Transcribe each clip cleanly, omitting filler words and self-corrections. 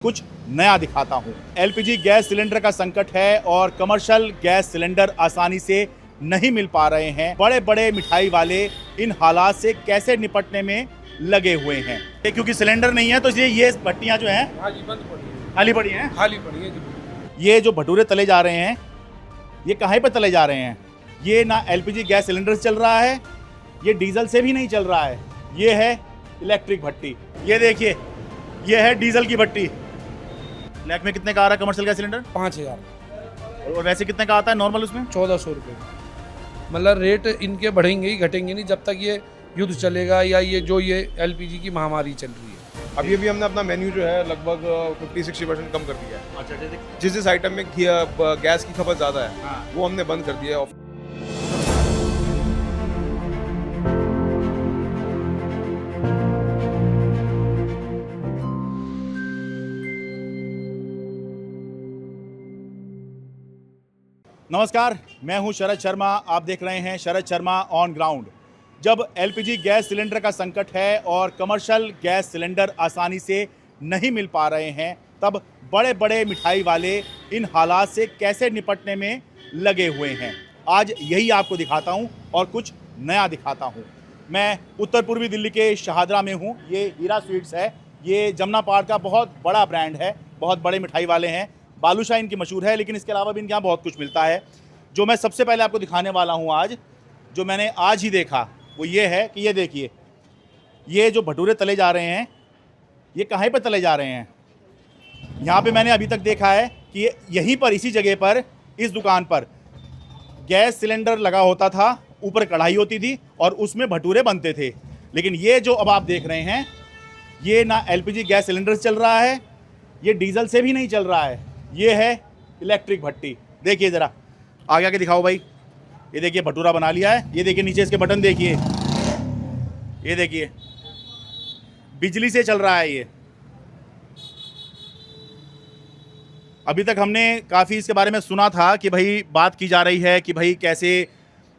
कुछ नया दिखाता हूँ। एलपीजी गैस सिलेंडर का संकट है और कमर्शियल गैस सिलेंडर आसानी से नहीं मिल पा रहे हैं। बड़े बड़े मिठाई वाले इन हालात से कैसे निपटने में लगे हुए हैं। क्योंकि सिलेंडर नहीं है तो इसलिए ये भट्टियाँ जो हैं खाली पड़ी हैं। खाली पड़ी है जी। ये जो भटूरे तले जा रहे हैं ये कहाँ पे तले जा रहे हैं? ये ना एलपीजी गैस सिलेंडर से चल रहा है, ये डीजल से भी नहीं चल रहा है। ये है इलेक्ट्रिक भट्टी। ये देखिए, ये है डीजल की भट्टी। ब्लैक में कितने का आ रहा है कमर्शियल गैस सिलेंडर? 5000। और वैसे कितने का आता है नॉर्मल उसमें? 1400 रुपये। मतलब रेट इनके बढ़ेंगे ही घटेंगे नहीं जब तक ये युद्ध चलेगा या ये एलपीजी की महामारी चल रही है। अभी हमने अपना मेन्यू जो है लगभग 50-60% कम कर दिया है। अच्छा, जिस आइटम में गैस की खपत ज़्यादा है हाँ। वो हमने बंद कर दिया है। नमस्कार, मैं हूं शरद शर्मा। आप देख रहे हैं शरद शर्मा ऑन ग्राउंड। जब एलपीजी गैस सिलेंडर का संकट है और कमर्शियल गैस सिलेंडर आसानी से नहीं मिल पा रहे हैं, तब बड़े बड़े मिठाई वाले इन हालात से कैसे निपटने में लगे हुए हैं। आज यही आपको दिखाता हूं और कुछ नया दिखाता हूं। मैं उत्तर पूर्वी दिल्ली के शाहदरा में हूं। ये हीरा स्वीट्स है। ये जमुना पार का बहुत बड़ा ब्रांड है, बहुत बड़े मिठाई वाले हैं। बालूशाह इनकी मशहूर है, लेकिन इसके अलावा भी इनके यहाँ बहुत कुछ मिलता है। जो मैं सबसे पहले आपको दिखाने वाला हूँ आज, जो मैंने आज ही देखा, वो ये है कि ये देखिए, ये जो भटूरे तले जा रहे हैं ये कहाँ पे तले जा रहे हैं? यहाँ पे मैंने अभी तक देखा है कि यहीं पर, इसी जगह पर, इस दुकान पर गैस सिलेंडर लगा होता था, ऊपर कढ़ाई होती थी और उसमें भटूरे बनते थे। लेकिन ये जो अब आप देख रहे हैं, ये ना एलपीजी गैस सिलेंडर से चल रहा है, ये डीजल से भी नहीं चल रहा है। ये है इलेक्ट्रिक भट्टी। देखिए ज़रा आगे आके दिखाओ भाई। ये देखिए भटूरा बना लिया है। ये देखिए नीचे इसके बटन देखिए, ये देखिए बिजली से चल रहा है ये। अभी तक हमने काफ़ी इसके बारे में सुना था कि भाई बात की जा रही है कि भाई कैसे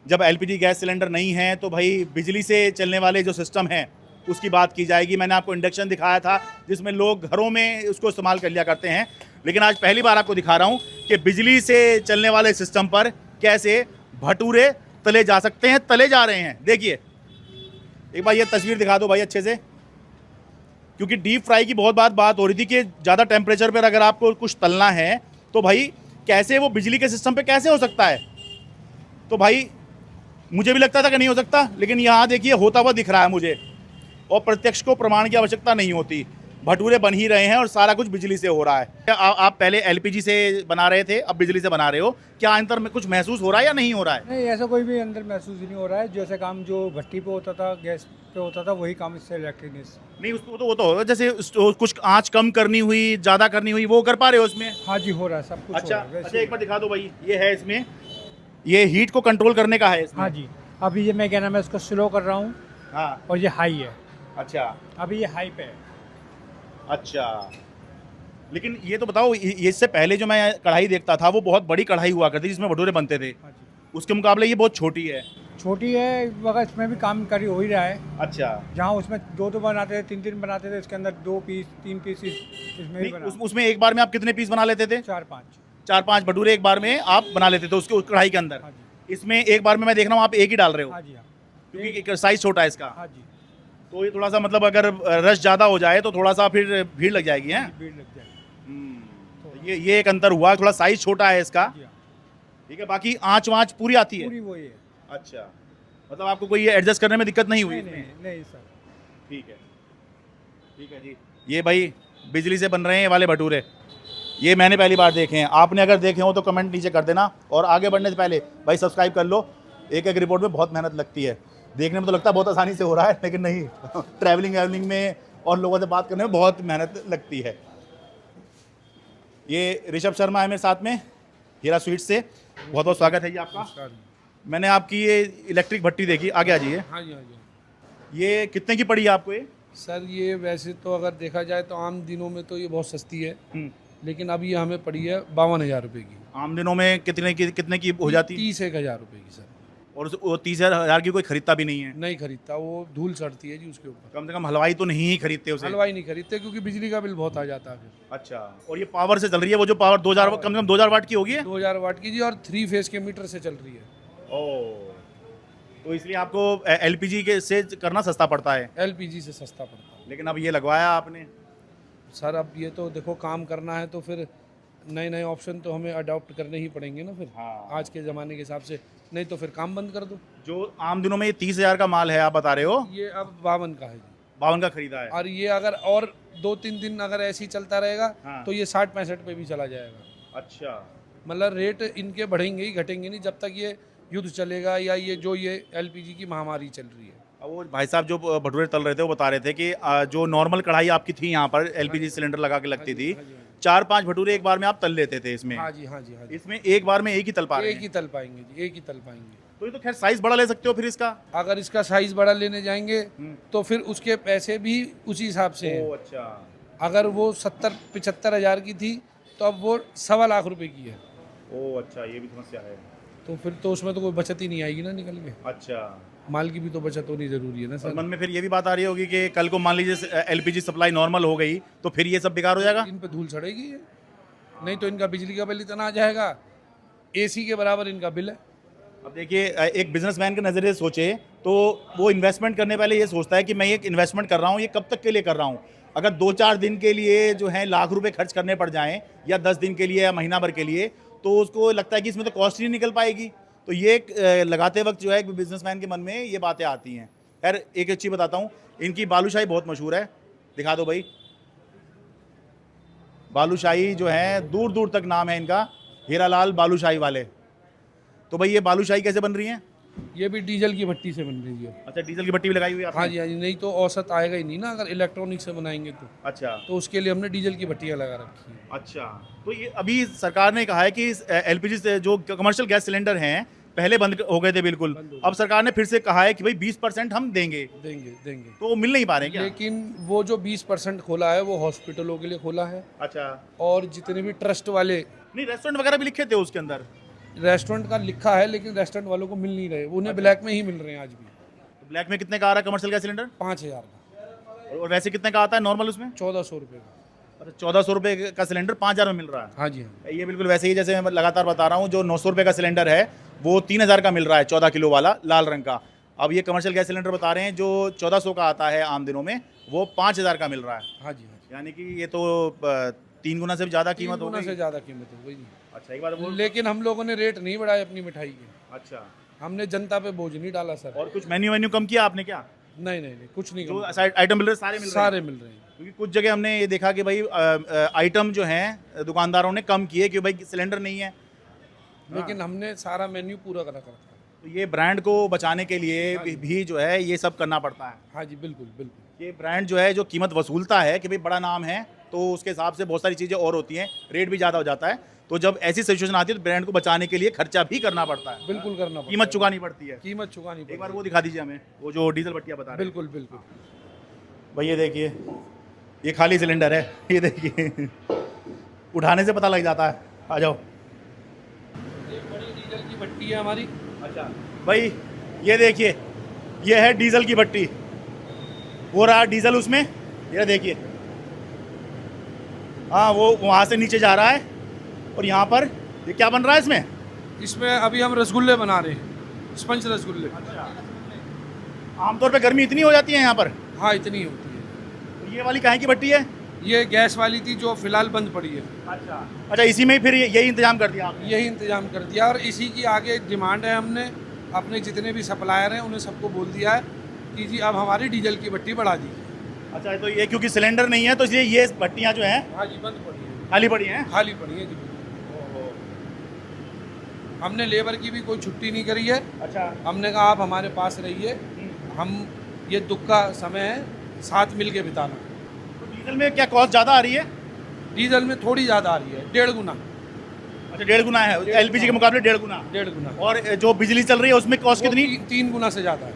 जब एलपीजी गैस सिलेंडर नहीं है तो भाई बिजली से चलने वाले जो सिस्टम है उसकी बात की जाएगी। मैंने आपको इंडक्शन दिखाया था जिसमें लोग घरों में उसको इस्तेमाल कर लिया करते हैं, लेकिन आज पहली बार आपको दिखा रहा हूँ कि बिजली से चलने वाले सिस्टम पर कैसे भटूरे तले जा सकते हैं, तले जा रहे हैं। देखिए एक बार ये तस्वीर दिखा दो भाई अच्छे से, क्योंकि डीप फ्राई की बहुत बात हो रही थी कि ज़्यादा टेम्परेचर पर अगर आपको कुछ तलना है तो भाई कैसे वो बिजली के सिस्टम पे कैसे हो सकता है। तो भाई मुझे भी लगता था कि नहीं हो सकता, लेकिन यहाँ देखिए होता हुआ दिख रहा है मुझे, और प्रत्यक्ष को प्रमाण की आवश्यकता नहीं होती। भटूरे बन ही रहे हैं और सारा कुछ बिजली से हो रहा है। क्या आप पहले एलपीजी से बना रहे थे, अब बिजली से बना रहे हो? क्या अंतर में कुछ महसूस हो रहा है या नहीं हो रहा है? नहीं, ऐसा कोई भी अंदर महसूस नहीं हो रहा है। जैसे काम जो भट्टी पे होता था, गैस पे होता था, वही काम इससे इलेक्ट्रिक नहीं, उसको तो वो तो होगा, जैसे कुछ आँच कम करनी हुई, ज़्यादा करनी हुई, वो कर पा रहे हो उसमें? हाँ जी, हो रहा है सब कुछ। अच्छा हो रहा है अच्छा, एक बार दिखा दो भाई। ये है इसमें, ये हीट को कंट्रोल करने का है इसमें। हाँ जी, अभी ये मैं क्या नाम है इसको स्लो कर रहा हूँ। हाँ, और ये हाई है। अच्छा अभी ये हाई पे है। अच्छा। लेकिन ये तो बताओ, ये इससे पहले जो मैं कढ़ाई देखता था वो बहुत बड़ी कढ़ाई हुआ करती जिसमें भटूरे बनते थे, हाँ जी, उसके मुकाबले ये बहुत छोटी है। छोटी है मगर इसमें भी काम करी हो ही रहा है। अच्छा, जहाँ उसमें दो बनाते थे, तीन बनाते थे, इसके अंदर 2 पीस 3 पीस इसमें भी नहीं, बना। उसमें एक बार में आप कितने पीस बना लेते थे? 4-5। 4-5 भटूरे एक बार में आप बना लेते थे उसके, उस कढ़ाई के अंदर। हाँ जी, इसमें एक बार में मैं देख रहा हूँ आप एक ही डाल रहे हो, हाँ जी, हाँ क्योंकि साइज छोटा है इसका। हाँ जी, तो ये थोड़ा सा मतलब अगर रश ज़्यादा हो जाए तो थोड़ा सा फिर भीड़ लग जाएगी है। भीड़ लग जाएगी। तो ये एक अंतर हुआ, थोड़ा साइज छोटा है इसका। जी हाँ, ठीक है, बाकी आँच वाँच पूरी आती है। पूरी वही है। अच्छा, मतलब आपको कोई एडजस्ट करने में दिक्कत नहीं हुई नहीं इसमें? नहीं नहीं सर। ठीक है, ठीक है जी। ये भाई बिजली से बन रहे हैं ये वाले भटूरे, ये मैंने पहली बार देखे हैं। आपने अगर देखे हो तो कमेंट नीचे कर देना, और आगे बढ़ने से पहले भाई सब्सक्राइब कर लो। एक एक रिपोर्ट में बहुत मेहनत लगती है। देखने में तो लगता है बहुत आसानी से हो रहा है, लेकिन नहीं ट्रैवलिंग में और लोगों से बात करने में बहुत मेहनत लगती है। ये ऋषभ शर्मा है मेरे साथ में, हीरा स्वीट्स से। बहुत बहुत स्वागत है जी आपका। मैंने आपकी ये इलेक्ट्रिक भट्टी देखी, आगे आ जाइए। हाँ जी, हाँ जी। ये कितने की पड़ी है आपको ये? सर ये वैसे तो अगर देखा जाए तो आम दिनों में तो ये बहुत सस्ती है, लेकिन अब ये हमें पड़ी है 52,000 रुपये की। आम दिनों में कितने की हो जाती? 30-1 हज़ार रुपये की सर। और वो 30,000 की कोई खरीदता भी नहीं है। नहीं खरीदता, वो धूल सड़ती है जी उसके ऊपर। कम से कम हलवाई तो नहीं ही खरीदते उसे। हलवाई नहीं खरीदते क्योंकि बिजली का बिल बहुत आ जाता है फिर। अच्छा, और ये पावर से चल रही है, वो जो पावर 2000 कम से कम 2000 वाट की होगी है? 2000 वाट की जी, और 3 फेज के मीटर से चल रही है। ओह, तो इसलिए आपको एलपीजी के से करना सस्ता पड़ता है। एलपीजी से सस्ता पड़ता है। लेकिन अब ये लगवाया आपने। सर अब ये तो देखो काम करना है तो फिर नए नए ऑप्शन तो हमें अडॉप्ट करने ही पड़ेंगे ना फिर। हाँ। आज के ज़माने के हिसाब से, नहीं तो फिर काम बंद कर दो। जो आम दिनों में ये 30,000 का माल है आप बता रहे हो, ये अब 52 का है जी। 52 का खरीदा है। और ये अगर और 2-3 दिन अगर ऐसे ही चलता रहेगा हाँ। तो ये 60-65 पे भी चला जाएगा। अच्छा, मतलब रेट इनके बढ़ेंगे ही, घटेंगे नहीं जब तक ये युद्ध चलेगा या ये एलपीजी की महामारी चल रही है। अब वो भाई साहब जो भटूरे तल रहे थे वो बता रहे थे कि जो नॉर्मल कढ़ाई आपकी थी यहाँ पर एलपीजी सिलेंडर लगा के लगती थी, हाँ जी, हाँ जी। 4-5 भटूरे एक बार में आप तल लेते थे इसमें। हाँ जी, हाँ जी, हाँ जी। इसमें एक बार में एक ही तल पा रहे एक ही हैं। तल पाएंगे जी, एक ही तल पाएंगे। तो ये तो खैर साइज बड़ा ले सकते हो फिर इसका। अगर इसका साइज बड़ा लेने जाएंगे तो फिर उसके पैसे भी उसी हिसाब से हैं। अच्छा। अगर वो 70-75 हज़ार की थी तो अब वो 1.25 लाख रुपए की है। ओ अच्छा, ये भी समस्या है। तो फिर तो उसमें तो कोई बचत ही नहीं आएगी ना निकल के। अच्छा, माल की भी तो बचत होनी जरूरी है ना और सर। मन में फिर ये भी बात आ रही होगी कि कल को मान लीजिए एलपीजी सप्लाई नॉर्मल हो गई तो फिर ये सब बेकार हो जाएगा। इन पे धूल चढ़ेगी है। नहीं तो इनका बिजली का बिल इतना आ जाएगा, एसी के बराबर इनका बिल है। अब देखिए एक बिजनेसमैन के नज़रिए से सोचे तो वो इन्वेस्टमेंट करने पहले ये सोचता है कि मैं ये इन्वेस्टमेंट कर रहा हूँ, ये कब तक के लिए कर रहा हूँ। अगर 2-4 दिन के लिए जो है लाख रुपए खर्च करने पड़ जाएं या 10 दिन के लिए या महीना भर के लिए, तो उसको लगता है कि इसमें तो कॉस्ट ही नहीं निकल पाएगी। तो ये लगाते वक्त जो है बिजनेसमैन के मन में ये बातें आती हैं। खैर एक चीज़ बताता हूँ, इनकी बालूशाही बहुत मशहूर है, दिखा दो भाई। बालूशाही जो है दूर दूर तक नाम है इनका, हीरालाल बालूशाही वाले। तो भाई ये बालूशाही कैसे बन रही है? ये भी डीजल की भट्टी से बन रही है। अच्छा, डीजल की भट्टी भी लगाई हुई है आपने? हाँ जी, हाँ जी। नहीं तो औसत आएगा ही नहीं ना अगर इलेक्ट्रॉनिक से बनाएंगे तो। अच्छा तो उसके लिए हमने डीजल की भट्टियाँ लगा रखी है। अच्छा, तो ये अभी सरकार ने कहा है कि एलपीजी से जो कमर्शियल गैस सिलेंडर हैं पहले बंद हो गए थे बिल्कुल, बंद हो गए। अब सरकार ने फिर से कहा है कि भाई 20% हम देंगे, देंगे। तो वो मिल नहीं पा रहे हैं क्या? लेकिन वो जो 20% खोला है वो हॉस्पिटलों के लिए खोला है, अच्छा, और जितने भी ट्रस्ट वाले नहीं रेस्टोरेंट वगैरह भी लिखे थे उसके अंदर। रेस्टोरेंट का लिखा है, लेकिन रेस्टोरेंट वालों को मिल नहीं रहे, उन्हें ब्लैक में ही मिल रहे हैं आज भी। तो ब्लैक में कितने का आ रहा है कमर्शियल गैस सिलेंडर? 5,000 का, और वैसे कितने का आता है नॉर्मल उसमें? 1400 रुपये का। अच्छा, 1400 रुपये का सिलेंडर 5,000 में मिल रहा है। हाँ जी, हाँ। ये बिल्कुल वैसे ही जैसे मैं लगातार बता रहा हूँ, जो 900 रुपये का सिलेंडर है वो 3,000 का मिल रहा है, 14 किलो वाला लाल रंग का। अब ये कमर्शियल गैस सिलेंडर बता रहे हैं जो 1400 का आता है आम दिनों में, वो 5,000 का मिल रहा है। हाँ जी, हाँ जी। यानी कि ये तो 3 गुना से भी ज़्यादा कीमत हो 3 गुना गई। से ज़्यादा कीमत हो गई जी। अच्छा, एक बार वो, लेकिन हम लोगों ने रेट नहीं बढ़ाए अपनी मिठाई के, अच्छा, हमने जनता पे बोझ नहीं डाला सर। और कुछ मेन्यू कम किया आपने क्या? नहीं, कुछ नहीं जो कम। आइटम मिल रहे सारे मिल रहे हैं? सारे मिल रहे हैं। क्योंकि कुछ जगह हमने ये देखा कि भाई आइटम जो हैं दुकानदारों ने कम किए कि भाई सिलेंडर नहीं है। लेकिन हमने सारा मेन्यू पूरा करा रखा है। तो ये ब्रांड को बचाने के लिए भी जो है ये सब करना पड़ता है। हाँ जी, बिल्कुल। ये ब्रांड जो है जो कीमत वसूलता है कि भाई बड़ा नाम है, तो उसके हिसाब से बहुत सारी चीज़ें और होती हैं, रेट भी ज़्यादा हो जाता है। तो जब ऐसी सिचुएशन आती है तो ब्रांड को बचाने के लिए खर्चा भी करना पड़ता है, बिल्कुल करना पड़ता कीमत है। चुकानी पड़ती है। कीमत चुकानी एक बार पड़ेगी। वो दिखा दीजिए हमें, वो जो डीजल भट्टियाँ बता रहे हैं। बिल्कुल। भाई ये देखिए, ये खाली सिलेंडर है, ये देखिए उठाने से पता लग जाता है। आ जाओ। ये बड़ी डीजल की भट्टी है हमारी। अच्छा भाई, ये देखिए, ये है डीजल की भट्टी, वो रहा डीजल उसमें, ये देखिए। हाँ, वो वहाँ से नीचे जा रहा है, और यहाँ पर ये क्या बन रहा है इसमें? इसमें अभी हम रसगुल्ले बना रहे हैं, स्पंज रसगुल्ले। आमतौर पे गर्मी इतनी हो जाती है यहाँ पर? हाँ, इतनी होती है। तो ये वाली काहे की भट्टी है? ये गैस वाली थी जो फिलहाल बंद पड़ी है। अच्छा, इसी में ही फिर यही इंतजाम कर दिया आपने? यही इंतजाम कर दिया, और इसी की आगे डिमांड है। हमने अपने जितने भी सप्लायर हैं उन्हें सबको बोल दिया है कि जी अब हमारी डीजल की भट्टी बढ़ा दी। अच्छा, तो ये क्योंकि सिलेंडर नहीं है तो इसलिए ये भट्टियाँ जो हैं हाँ जी, बंद पड़ी है, खाली पड़ी हैं। खाली पड़ी है जी। हमने लेबर की भी कोई छुट्टी नहीं करी है। अच्छा, हमने कहा आप हमारे पास रहिए, हम ये दुख का समय है, साथ मिल के बिताना। तो डीजल में क्या कॉस्ट ज़्यादा आ रही है? डीजल में थोड़ी ज़्यादा आ रही है, 1.5 गुना। अच्छा, 1.5 गुना है एलपीजी के मुकाबले, 1.5 गुना। 1.5 गुना। और जो बिजली चल रही है उसमें कॉस्ट कितनी? 3 गुना से ज़्यादा है।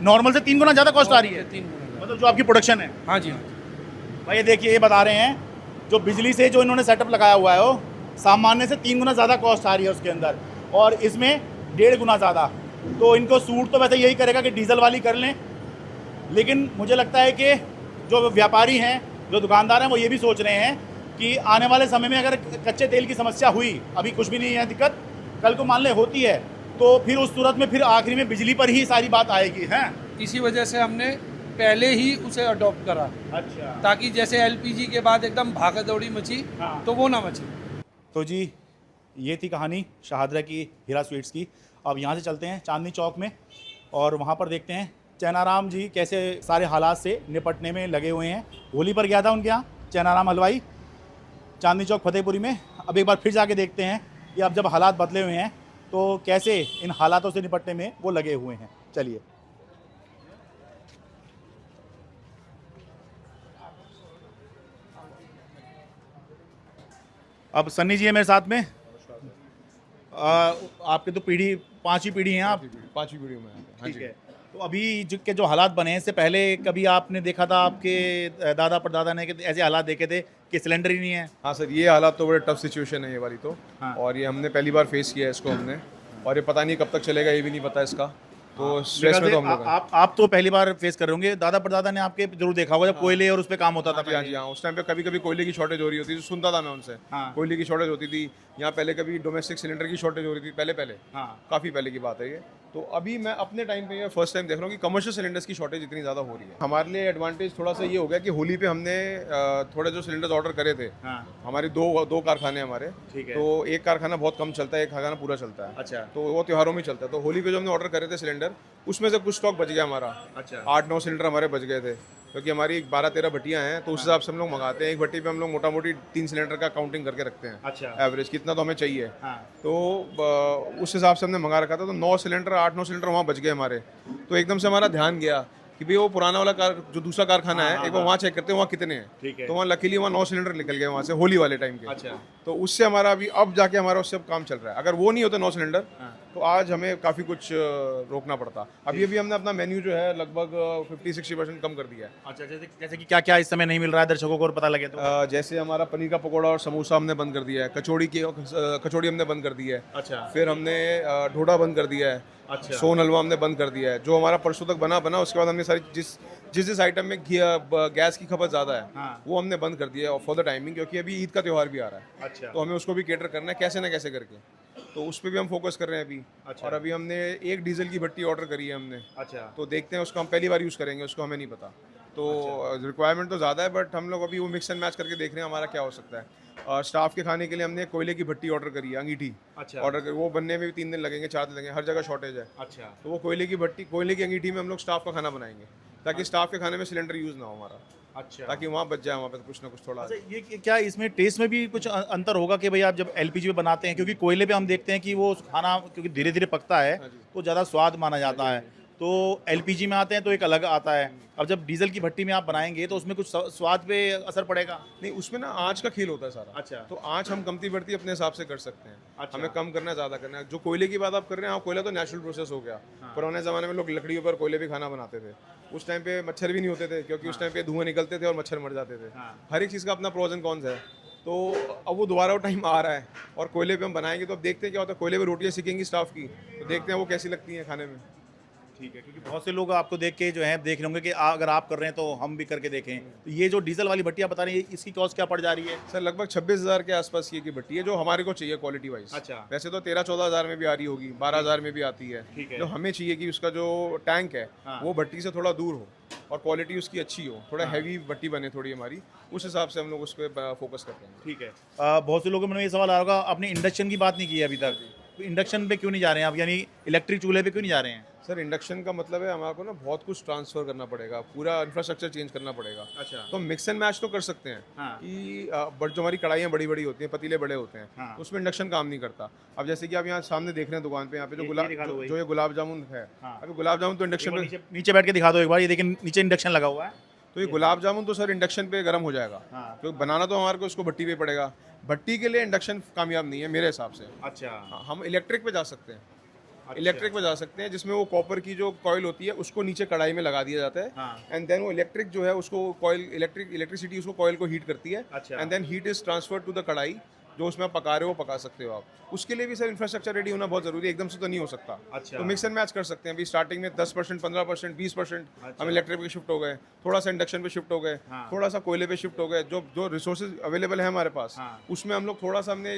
नॉर्मल से 3 गुना ज़्यादा कॉस्ट आ रही है, 3 गुना ज़्यादा। मतलब जो आपकी प्रोडक्शन है। हाँ जी, हाँ जी। भाई ये देखिए, ये बता रहे हैं जो बिजली से जो इन्होंने सेटअप लगाया हुआ है वो सामान्य से 3 गुना ज़्यादा कॉस्ट आ रही है उसके अंदर, और इसमें 1.5 गुना ज़्यादा। तो इनको सूट तो वैसे यही करेगा कि डीजल वाली कर लें, लेकिन मुझे लगता है कि जो व्यापारी हैं, जो दुकानदार हैं, वो ये भी सोच रहे हैं कि आने वाले समय में अगर कच्चे तेल की समस्या हुई, अभी कुछ भी नहीं है दिक्कत, कल को मान ले होती है, तो फिर उस सूरत में फिर आखिरी में बिजली पर ही सारी बात आएगी। हैं, इसी वजह से हमने पहले ही उसे अडॉप्ट करा, अच्छा। ताकि जैसे एलपीजी के बाद एकदम भागा दौड़ी मची, हाँ। तो वो ना मचे। तो जी ये थी कहानी शाहदरा की हीरा स्वीट्स की। अब यहाँ से चलते हैं चांदनी चौक में और वहाँ पर देखते हैं चैनाराम जी कैसे सारे हालात से निपटने में लगे हुए हैं। होली पर गया था उनके यहाँ चैनाराम हलवाई चांदनी चौक फतेहपुरी में। अब एक बार फिर जाके देखते हैं कि अब जब हालात बदले हुए हैं तो कैसे इन हालातों से निपटने में वो लगे हुए हैं। चलिए। अब सन्नी जी है मेरे साथ में। आपके तो पीढ़ी पांचवी पीढ़ी हैं आप। पांचवी पीढ़ी में हैं। हाँ ठीक जी। है। तो अभी के जो हालात बने हैं, इससे पहले कभी आपने देखा था आपके दादा परदादा ने कि ऐसे हालात देखे थे कि सिलेंडर ही नहीं है? हाँ सर, ये हालात तो बड़े टफ सिचुएशन है ये वाली तो। हाँ। और ये हमने पहली बार फेस किया है इसको हमने, और ये पता नहीं कब तक चलेगा, ये भी नहीं पता इसका। तो स्ट्रेस में तो हम लोग हैं। आप तो पहली बार फेस कर रहे होंगे। दादा परदादा ने आपके जरूर देखा होगा जब कोयले और उस पे काम होता था। हाँ जी हाँ, उस टाइम पे कभी कभी कोयले की शॉर्टेज हो रही होती थी, सुनता था मैं उनसे। हाँ। कोयले की शॉर्टेज होती थी, यहाँ पहले कभी डोमेस्टिक सिलेंडर की शॉर्टेज हो रही थी, पहले हाँ। काफ़ी पहले की बात है ये। तो अभी मैं अपने टाइम पे फर्स्ट टाइम देख रहा हूँ कि कमर्शियल सिलेंडर्स की शॉर्टेज इतनी ज़्यादा हो रही है। हमारे लिए एडवांटेज थोड़ा सा ये हो गया कि होली पे हमने थोड़े जो सिलेंडर्स ऑर्डर करे थे। हाँ। हमारे दो कारखाने हमारे। ठीक है। तो एक कारखाना बहुत कम चलता है, एक कारखाना पूरा चलता है। अच्छा। तो वो त्योहारों में चलता है। तो होली पे जो हमने ऑर्डर करे थे सिलेंडर, उसमें से कुछ स्टॉक बच गया हमारा। अच्छा। 8-9 सिलेंडर हमारे बच गए थे, क्योंकि हमारी 12-13 भट्टियाँ हैं, तो उस हिसाब से हम लोग मंगाते हैं। एक भट्टी पे हम लोग मोटा मोटी 3 सिलेंडर का काउंटिंग करके रखते हैं। अच्छा। एवरेज कितना तो हमें चाहिए। हाँ। तो उस हिसाब से हमने मंगा रखा था। तो 9 सिलेंडर 8-9 सिलेंडर वहाँ बच गए हमारे। तो एकदम से हमारा ध्यान गया कि भाई वो पुराना वाला जो दूसरा कारखाना है, एक बार वहाँ चेक करते हैं वहाँ कितने हैं। ठीक है। तो वहाँ लकीली वहाँ 9 सिलेंडर निकल गए वहाँ से होली वाले टाइम के। अच्छा। तो उससे हमारा अभी अब जाके हमारा उससे अब काम चल रहा है। अगर वो नहीं होते 9 सिलेंडर, तो आज हमें काफ़ी कुछ रोकना पड़ता। अभी हमने अपना मेन्यू जो है लगभग 50-60% कम कर दिया है। अच्छा, जैसे कि क्या क्या इस समय नहीं मिल रहा है दर्शकों को और पता लगे तो? जैसे हमारा पनीर का पकौड़ा और समोसा हमने बंद कर दिया है, कचौड़ी हमने बंद कर दी है। अच्छा। फिर हमने ढोडा बंद कर दिया है। अच्छा। सोन हलवा हमने बंद कर दिया है। जो हमारा परसों तक बना उसके बाद हमने सारी जिस आइटम में गैस की खपत ज़्यादा है, हाँ। वो हमने बंद कर दिया है फॉर द टाइमिंग, क्योंकि अभी ईद का त्यौहार भी आ रहा है। अच्छा। तो हमें उसको भी केटर करना है कैसे ना कैसे करके। तो उस पर भी हम फोकस कर रहे हैं अभी। अच्छा। और अभी हमने एक डीजल की भट्टी ऑर्डर करी है हमने। अच्छा। तो देखते हैं, उसको हम पहली बार यूज़ करेंगे, उसको हमें नहीं पता। तो रिक्वायरमेंट तो ज़्यादा है, बट हम लोग अभी वो मिक्स एंड मैच करके देख रहे हैं हमारा क्या हो सकता है। और स्टाफ के खाने के लिए हमने कोयले की भट्टी ऑर्डर करी है, अंगीठी। अच्छा। ऑर्डर कर, वो बनने में भी 3 दिन लगेंगे, 4 दिन लगेंगे, हर जगह शॉर्टेज है। अच्छा। तो वो कोयले की अंगीठी में हम लोग स्टाफ का खाना बनाएंगे, ताकि स्टाफ के खाने में सिलेंडर यूज़ ना हो हमारा, अच्छा। ताकि वहाँ बच जाए, वहाँ पे कुछ ना कुछ थोड़ा। अच्छा, ये क्या इसमें टेस्ट में भी कुछ अंतर होगा कि भाई आप जब एलपीजी पे बनाते हैं, क्योंकि कोयले पे हम देखते हैं कि वो खाना क्योंकि धीरे धीरे पकता है तो ज़्यादा स्वाद माना जाता है, तो एलपीजी में आते हैं तो एक अलग आता है। अब जब डीजल की भट्टी में आप बनाएंगे तो उसमें कुछ स्वाद पे असर पड़ेगा? नहीं, उसमें ना आँच का खेल होता है सारा। अच्छा। तो आँच हम कमती बढ़ती अपने हिसाब से कर सकते हैं। अच्छा। हमें कम करना है, ज़्यादा करना है। जो कोयले की बात आप कर रहे हैं, हाँ, कोयला तो नेचुरल प्रोसेस हो गया। पुराने ज़माने में लोग लकड़ियों पर कोयले भी खाना बनाते थे। उस टाइम पे मच्छर भी नहीं होते थे, क्योंकि उस टाइम पे धुआं निकलते थे और मच्छर मर जाते थे। हर एक चीज़ का अपना प्रोज एंड कॉन्स है। तो अब वो दोबारा वो टाइम आ रहा है और कोयले पे हम बनाएंगे, तो अब देखते हैं क्या होता है। कोयले पे रोटियाँ सीखेंगी स्टाफ की, तो देखते हैं वो कैसी लगती हैं खाने में। ठीक है, क्योंकि बहुत से लोग आपको देख के जो है देख रहे होंगे कि अगर आप कर रहे हैं तो हम भी करके देखें। तो ये जो डीजल वाली भट्टियाँ बता रही है, इसकी कॉस्ट क्या पड़ जा रही है? सर लगभग 26,000 के आसपास की भट्टी है, जो हमारे को चाहिए क्वालिटी वाइज। अच्छा। वैसे तो 13-14 हज़ार में भी आ रही होगी, 12 हज़ार में भी आती है। ठीक है। जो हमें चाहिए कि उसका जो टैंक है, हाँ। वो भट्टी से थोड़ा दूर हो और क्वालिटी उसकी अच्छी हो, थोड़ा हैवी भट्टी बने थोड़ी हमारी, उस हिसाब से हम लोग उस पर फोकस करते हैं। ठीक है। बहुत से लोगों में ये सवाल आ रहा होगा, आपने इंडक्शन की बात नहीं की है अभी तक, तो इंडक्शन पे क्यों नहीं जा रहे हैं आप, यानी इलेक्ट्रिक चूल्हे पे क्यों नहीं जा रहे हैं? सर इंडक्शन का मतलब है हमारे को ना बहुत कुछ ट्रांसफर करना पड़ेगा, पूरा इंफ्रास्ट्रक्चर चेंज करना पड़ेगा। अच्छा। तो मिक्स एंड मैच तो कर सकते हैं। हाँ। कि बट जो हमारी कढ़ाइयाँ बड़ी बड़ी होती हैं, पतीले बड़े होते हैं, हाँ। तो उसमें इंडक्शन काम नहीं करता। अब जैसे कि आप यहाँ सामने देख रहे हैं दुकान पे, यहाँ पे जो ये गुलाब जामुन है, हाँ। अभी गुलाब जामुन तो इंडक्शन पे, नीचे बैठ के दिखा दो एक बार, ये देखिए नीचे इंडक्शन लगा हुआ है। तो ये गुलाब जामुन तो सर इंडक्शन पे गर्म हो जाएगा। हाँ। तो बनाना तो हमारे को उसको भट्टी पे पड़ेगा। भट्टी के लिए इंडक्शन कामयाब नहीं है मेरे हिसाब से। अच्छा। हाँ, हम इलेक्ट्रिक पे जा सकते हैं। इलेक्ट्रिक पे जा सकते हैं, जिसमें वो कॉपर की जो कॉइल होती है उसको नीचे कढ़ाई में लगा दिया जाता है। हाँ। एंड देन वो इलेक्ट्रिक जो है उसको कॉइल इलेक्ट्रिसिटी उसको कॉइल को हीट करती है। अच्छा। And then heat is transfer to the kadhai जो उसमें आप पका रहे हो वो पका सकते हो आप। उसके लिए भी सर इंफ्रास्ट्रक्चर रेडी होना बहुत ज़रूरी है, एकदम से तो नहीं हो सकता। अच्छा। तो मिक्स एंड मैच कर सकते हैं। अभी स्टार्टिंग में 10%, 15%, 20% हम इलेक्ट्रिक पे शिफ्ट हो गए, थोड़ा सा इंडक्शन पे शिफ्ट हो गए, थोड़ा सा कोयले पे शिफ्ट हो गए। जो जो रिसोर्सेज अवेलेबल है हमारे पास, उसमें हम लोग थोड़ा सा हमने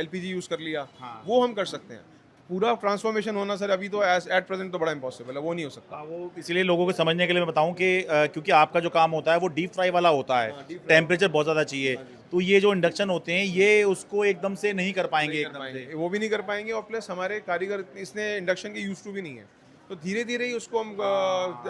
LPG यूज़ कर लिया, वो हम कर सकते हैं। पूरा ट्रांसफॉर्मेशन होना सर अभी तो एट प्रेजेंट तो बड़ा इंपॉसिबल है, वो नहीं हो सकता। वो इसलिए लोगों को समझने के लिए मैं बताऊं कि क्योंकि आपका जो काम होता है वो डीप फ्राई वाला होता है, टेम्परेचर बहुत ज़्यादा चाहिए, तो ये जो इंडक्शन होते हैं ये उसको एकदम से नहीं कर पाएंगे एकदम से। वो भी नहीं कर पाएंगे, और प्लस हमारे कारीगर इसने इंडक्शन के यूज टू भी नहीं है, तो धीरे धीरे ही उसको हम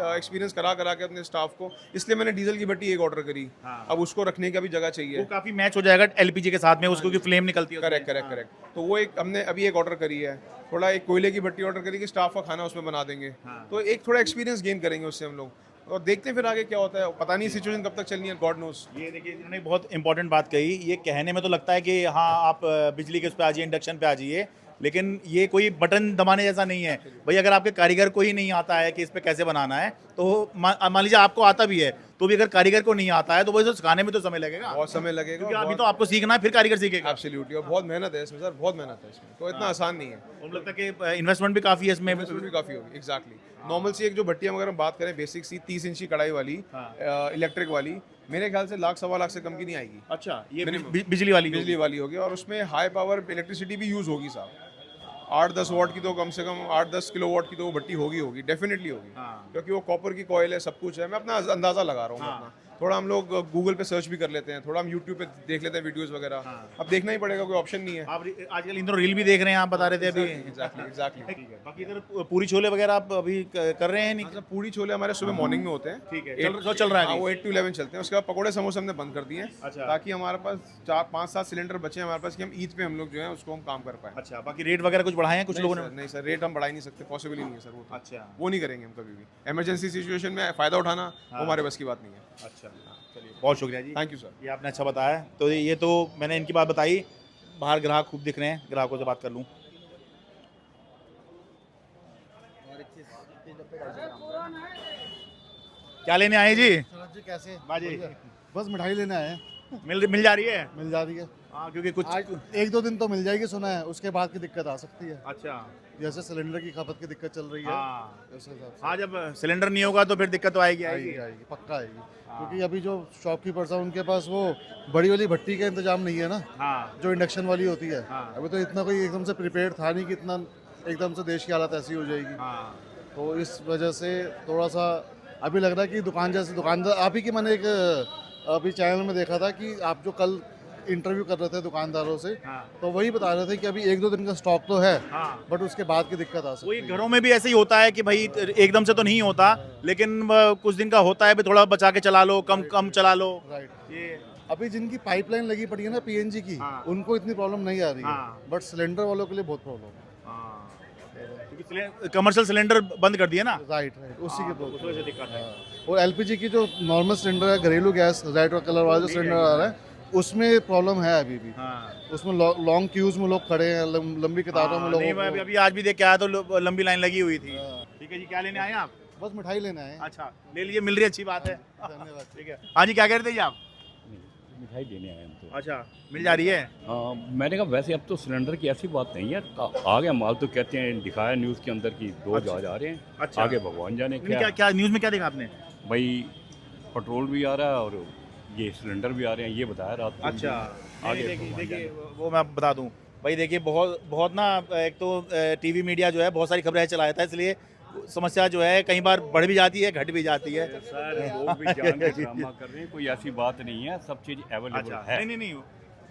एक्सपीरियंस करा करा के अपने स्टाफ को, इसलिए मैंने डीजल की भट्टी एक ऑर्डर करी। अब उसको रखने का भी जगह चाहिए, वो काफ़ी मैच हो जाएगा LPG के साथ में, उसको की फ्लेम निकलती है। Correct correct correct. तो वो एक हमने अभी एक ऑर्डर करी है, थोड़ा एक कोयले की भट्टी ऑर्डर करी कि स्टाफ का खाना उसमें बना देंगे। तो एक थोड़ा एक्सपीरियंस गेन करेंगे उससे हम लोग, और देखते हैं फिर आगे क्या होता है। पता नहीं सिचुएशन कब तक चलनी है, गॉड नोस। ये देखिए इन्होंने बहुत इंपॉर्टेंट बात कही। ये कहने में तो लगता है कि हाँ आप बिजली के उस पर आ जाइए, इंडक्शन पे आ जाइए, लेकिन ये कोई बटन दबाने जैसा नहीं है भाई। अगर आपके कारीगर को ही नहीं आता है कि इस पे कैसे बनाना है, तो मान लीजिए आपको आता भी है तो भी अगर कारीगर को नहीं आता है तो वही तो सिखाने में तो समय लगेगा, बहुत समय लगेगा, क्योंकि अभी तो आपको सीखना है, फिर कारीगर सीखेगा। एब्सोल्युटली। और बहुत मेहनत है इसमें सर, बहुत मेहनत है इसमें, तो इतना आसान नहीं है। मुझे लगता है कि इन्वेस्टमेंट भी काफ़ी है इसमें। इन्वेस्टमेंट भी काफ़ी होगी, एग्जैक्टली। नॉर्मल सी एक जो भट्टी हम अगर हम बात करें बेसिक सी 30 इंच की कढ़ाई वाली, इलेक्ट्रिक वाली, मेरे ख्याल से लाख सवा लाख से कम की नहीं आएगी। अच्छा, ये बिजली वाली बिजली वाली होगी, और उसमें हाई पावर इलेक्ट्रिसिटी भी यूज़ होगी साहब। 8-10 वॉट की तो कम से कम 8-10 किलो वॉट की तो वो भट्टी होगी, डेफिनेटली होगी। क्योंकि वो कॉपर की कॉयल है, सब कुछ है। मैं अपना अंदाज़ा लगा रहा हूँ अपना। थोड़ा हम लोग गूगल पे सर्च भी कर लेते हैं, थोड़ा हम यूट्यूब पे देख लेते हैं वीडियोस वगैरह। अब देखना ही पड़ेगा, कोई ऑप्शन नहीं है। आप आजकल इन दोनों रील भी देख रहे हैं, आप बता रहे थे अभी। एग्जैक्टली। बाकी इधर पूरी छोले वगैरह आप अभी कर रहे हैं नहीं? मतलब पूरी छोले हमारे सुबह मॉर्निंग में होते हैं, ठीक है, चल रहा है हाँ, वो 8 to 11 चलते हैं। उसके बाद पकोड़े समोसे हमने बंद कर दिए हैं, अच्छा। ताकि हमारे पास 4-5-7 सिलेंडर बचे हैं हमारे पास, कि हम ईद पे हम लोग जो है उसको हम काम कर पाए। अच्छा, बाकी रेट वगैरह कुछ बढ़ाए हैं कुछ लोगों ने? नहीं सर, रेट हम बढ़ा ही नहीं सकते, पॉसिबल ही नहीं है सर। वो तो अच्छा, वो नहीं करेंगे हम कभी भी। इमरजेंसी सिचुएशन में फ़ायदा उठाना वो हमारे बस की बात नहीं है। अच्छा, चलिए बहुत शुक्रिया जी, थैंक यू सर। ये आपने अच्छा बताया। तो ये तो मैंने इनकी बात बताई। बाहर ग्राहक खूब दिख रहे हैं, ग्राहकों से बात कर लूँ। क्या लेने आए जी? जी कैसे बाजी बस मिठाई लेने आए हैं। मिल जा रही है? मिल जा रही है हाँ, क्योंकि कुछ आज 1-2 दिन तो मिल जाएगी सुना है, उसके बाद की दिक्कत आ सकती है। अच्छा, जैसे सिलेंडर की खपत की दिक्कत चल रही है, हाँ उस हिसाब से हाँ, जब सिलेंडर नहीं होगा तो फिर दिक्कत तो आएगी आएगी आएगी, पक्का आएगी। क्योंकि अभी जो शॉपकीपर्स हैं उनके पास वो बड़ी वाली भट्टी का इंतजाम नहीं है ना, हाँ जो इंडक्शन वाली होती है। हाँ। अभी तो इतना कोई एकदम से प्रिपेयर था नहीं कि इतना एकदम से देश की हालत ऐसी हो जाएगी। हाँ तो इस वजह से थोड़ा सा अभी लग रहा है कि दुकानदार आप ही की मैंने एक अभी चैनल में देखा था कि आप जो कल इंटरव्यू कर रहे थे दुकानदारों से, हाँ। तो वही बता रहे थे कि अभी 1-2 दिन का स्टॉक तो है, हाँ। बट उसके बाद की दिक्कत आ सकती वही है। घरों में भी ऐसे ही होता है कि भाई एकदम से तो नहीं होता, लेकिन कुछ दिन का होता है, भी थोड़ा बचा के चला लो, कम कम चला लो। राइट। ये अभी जिनकी पाइपलाइन लगी पड़ी है ना PNG की, हाँ। उनको इतनी प्रॉब्लम नहीं आ रही है, हाँ। बट सिलेंडर वालों के लिए बहुत प्रॉब्लम है। क्योंकि कमर्शियल सिलेंडर बंद कर दिया ना, राइट उसी के उस वजह से प्रॉब्लम। दिक्कत है। और LPG की जो नॉर्मल सिलेंडर है, घरेलू गैस रेड कलर वाला जो सिलेंडर आ रहा है, उसमें प्रॉब्लम है अभी भी। हाँ। उसमें लॉन्ग क्यूज में लोग खड़े हैं, लंबी कतारों में नहीं, लोग। मैं अभी आज भी देख के आया तो लंबी लाइन लगी हुई थी। ठीक है जी, क्या लेने आए आप? बस मिठाई लेना है। अच्छा, ले लीजिए, मिल रही है, अच्छी बात है। धन्यवाद। ठीक है, हाँ जी, क्या कह रहे थे जी आप? मिठाई देने आए हम तो। अच्छा, मिल जा रही है? हाँ, मैंने कहा वैसे अब तो सिलेंडर की ऐसी बात नहीं है, आ गया माल तो कहते हैं, दिखाया न्यूज़ के अंदर की 2 जहाज आ रहे हैं। अच्छा। आगे भगवान जाने क्या क्या क्या न्यूज़ में क्या देखा आपने? भाई पेट्रोल भी आ रहा है और ये सिलेंडर भी आ रहे हैं, ये बताया रात को। अच्छा, आगे देखिए भगवान देखिए, जाने। वो मैं बता दूं भाई, देखिए बहुत बहुत ना, एक तो टीवी मीडिया जो है बहुत सारी खबरें चला जाता है, इसलिए समस्या जो है कई बार बढ़ भी जाती है, घट भी जाती है। सर लोग भी जान के ड्रामा कर रहे हैं, कोई ऐसी बात नहीं है, सब चीज़ अवेलेबल अच्छा, है। नहीं,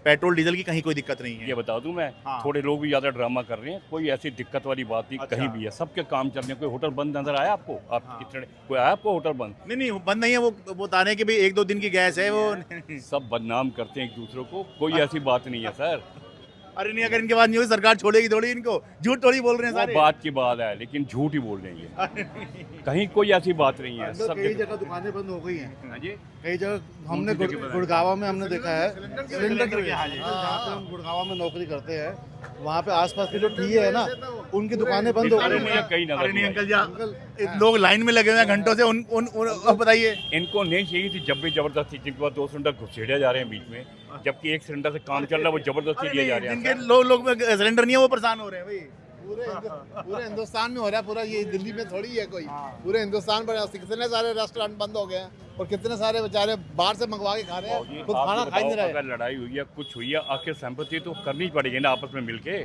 पेट्रोल डीजल की कहीं कोई दिक्कत नहीं है। ये बता दूं मैं, हाँ। थोड़े लोग भी ज़्यादा ड्रामा कर रहे हैं, कोई ऐसी दिक्कत वाली बात नहीं अच्छा। कहीं भी है, सबके काम चल रहे हैं। कोई होटल बंद नजर आया आपको? आप हाँ। कितने कोई आया आपको होटल बंद? नहीं, बंद नहीं है, वो बता रहे हैं कि भाई 1-2 दिन की गैस है वो। सब बदनाम करते हैं एक दूसरे को, कोई ऐसी बात नहीं है सर। अरे नहीं, अगर इनके बाद नहीं होगी सरकार छोड़ेगी थोड़ी इनको, झूठ थोड़ी बोल रहे हैं वो सारे। बात की बात है, लेकिन झूठ ही बोल रहे हैं। कहीं कोई ऐसी बात नहीं है। सब कई जगह दुकानें बंद हो गई हैं। हाँ जी, कई जगह हमने गुड़गावा में हमने देखा है सिलेंडर की हाँ जी। जहाँ पे हम गुड़गावा में नौकरी करते हैं, वहाँ पे आसपास के जो ठिए है ना, उनकी दुकानें बंद हो अरे गई मुझे हैं। कहीं नजर अरे नहीं नहीं अंकल आई। जी, लोग लाइन में लगे हुए हैं घंटों से, उन अब बताइए। इनको नहीं चाहिए थी जब भी जबरदस्ती, जिनके बाद 2 सिलेंडर घुसेड़े जा रहे हैं बीच में, जबकि एक सिलेंडर से काम चल रहा है, वो जबरदस्ती दिए जा रहे हैं। जिनके लोग सिलेंडर नहीं है वो परेशान हो रहे हैं भाई। पूरे हिंदुस्तान में हो रहा है, पूरा ये दिल्ली में थोड़ी है कोई, पूरे हिंदुस्तान पर कितने सारे रेस्टोरेंट बंद हो गए हैं और कितने सारे बेचारे बाहर से मंगवा के खा रहे जी, हैं, खुद आप खाना ये खा ही नहीं बताओ, रहे। अगर लड़ाई हुई है, कुछ हुई है, आखिर सहमति तो करनी पड़ेगी ना आपस में मिलके।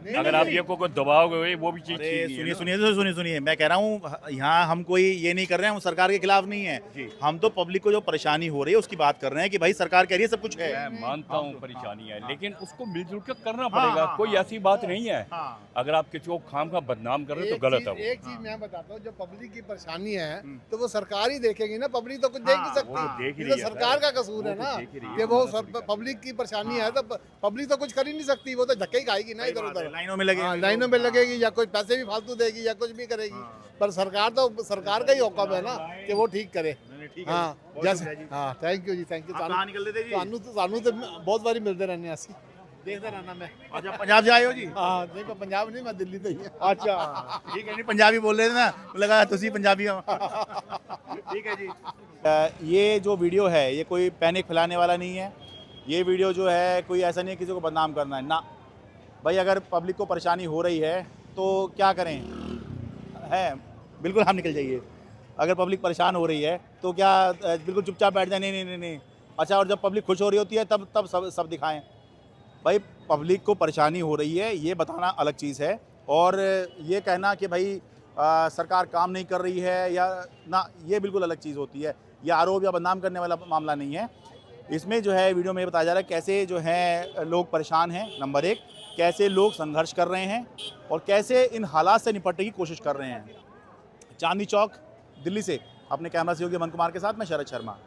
अगर आप ये को दबाओगे वो भी चीज ठीक नहीं है सुनिए ना। सुनिए सुनिए, मैं कह रहा हूँ यहाँ हम कोई ये नहीं कर रहे हैं, हम सरकार के खिलाफ नहीं है। जी। हम तो पब्लिक को जो परेशानी हो रही है उसकी बात कर रहे हैं कि भाई सरकार कह रही है सब कुछ है। मैं मानता हूँ परेशानी है, लेकिन उसको मिलजुल कर करना पड़ेगा। कोई ऐसी बात नहीं है। अगर आप किसी को खाम का बदनाम कर रहे हो तो गलत है वो। एक चीज मैं बताता हूँ, जो पब्लिक की परेशानी है तो वो सरकार ही देखेगी ना, पब्लिक तो कुछ देख नहीं वो तो देख ही सकती। रही ये है तो सरकार सर। का कसूर है वो तो ना देख ही रही है। कि वो पब्लिक की परेशानी है तो पब्लिक तो कुछ कर ही नहीं सकती, वो तो धक्के ही खाएगी ना इधर उधर, लाइनों में लगे लाइनों में लगेगी या कोई पैसे भी फालतू देगी या कुछ भी करेगी। पर सरकार तो सरकार का ही हुक्म है ना कि वो ठीक करे। हाँ जैसे हाँ, थैंक यू जी, थैंक यू। कहाँ निकलते थे जी? सानू तो बहुत बारी मिलते रहने ऐसी देखते रहना मैं। अच्छा, पंजाब से आए हो जी? हाँ नहीं, मैं पंजाब नहीं, मैं दिल्ली से ही। अच्छा ठीक है, नहीं पंजाबी बोल रहे थे ना, लगा तुसी पंजाबी हो। ठीक है जी। ये जो वीडियो है ये कोई पैनिक फैलाने वाला नहीं है। ये वीडियो जो है कोई ऐसा नहीं है किसी को बदनाम करना है ना भाई। अगर पब्लिक को परेशानी हो रही है तो क्या करें, है बिल्कुल हम निकल जाइए। अगर पब्लिक परेशान हो रही है तो क्या बिल्कुल चुपचाप बैठ जाए? नहीं नहीं नहीं नहीं। अच्छा, और जब पब्लिक खुश हो रही होती है तब सब दिखाएं। भाई पब्लिक को परेशानी हो रही है ये बताना अलग चीज़ है, और ये कहना कि भाई सरकार काम नहीं कर रही है या ना, ये बिल्कुल अलग चीज़ होती है। ये आरोप या बदनाम करने वाला मामला नहीं है। इसमें जो है वीडियो में बताया जा रहा है कैसे जो है लोग परेशान हैं, नंबर एक, कैसे लोग संघर्ष कर रहे हैं और कैसे इन हालात से निपटने की कोशिश कर रहे हैं। चांदनी चौक दिल्ली से अपने कैमरा सहयोगी अमन कुमार के साथ मैं शरद शर्मा।